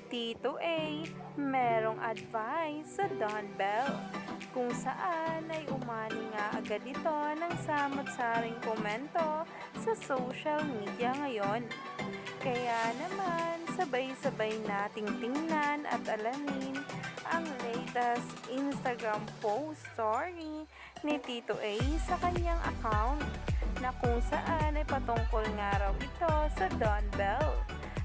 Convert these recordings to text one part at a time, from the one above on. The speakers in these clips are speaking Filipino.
Tito A, merong advice sa Don Bell, kung saan ay umani nga agad ito ng samot-saring komento sa social media ngayon. Kaya naman, sabay-sabay nating tingnan at alamin ang latest Instagram post story ni Tito A sa kanyang account, na kung saan ay patungkol nga raw ito sa Don Bell.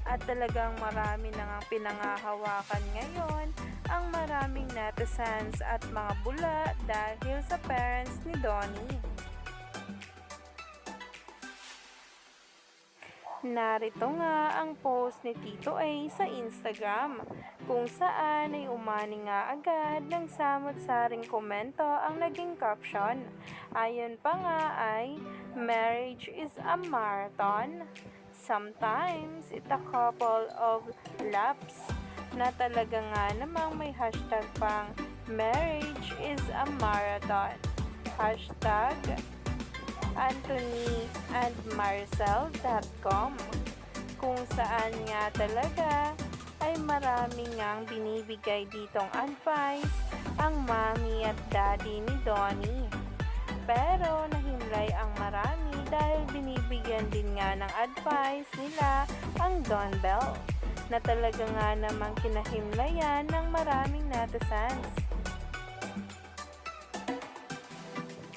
At talagang marami na ngang pinangahawakan ngayon ang maraming netizens at mga bula dahil sa parents ni Donnie. Narito nga ang post ni Tito A sa Instagram, kung saan ay umani nga agad ng samot-saring komento ang naging caption. Ayon pa nga ay, "Marriage is a marathon. Sometimes it's a couple of laps," na talaga nga namang may hashtag pang "Marriage is a marathon." Hashtag AnthonyandMarcel.com, kung saan nga talaga ay marami ngang binibigay ditong advice ang mommy at daddy ni Donnie. Pero nahimlay ang marami dahil binibigyan din nga ng advice nila ang Don Bell, na talaga nga namang kinahimlayan ng maraming netizens.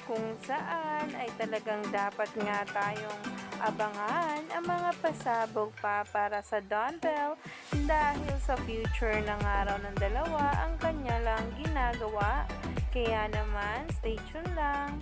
Kung saan ay talagang dapat nga tayong abangan ang mga pasabog pa para sa Don Bell, dahil sa future ng araw ng dalawa ang kanya lang ginagawa. Kaya naman, stay tuned lang.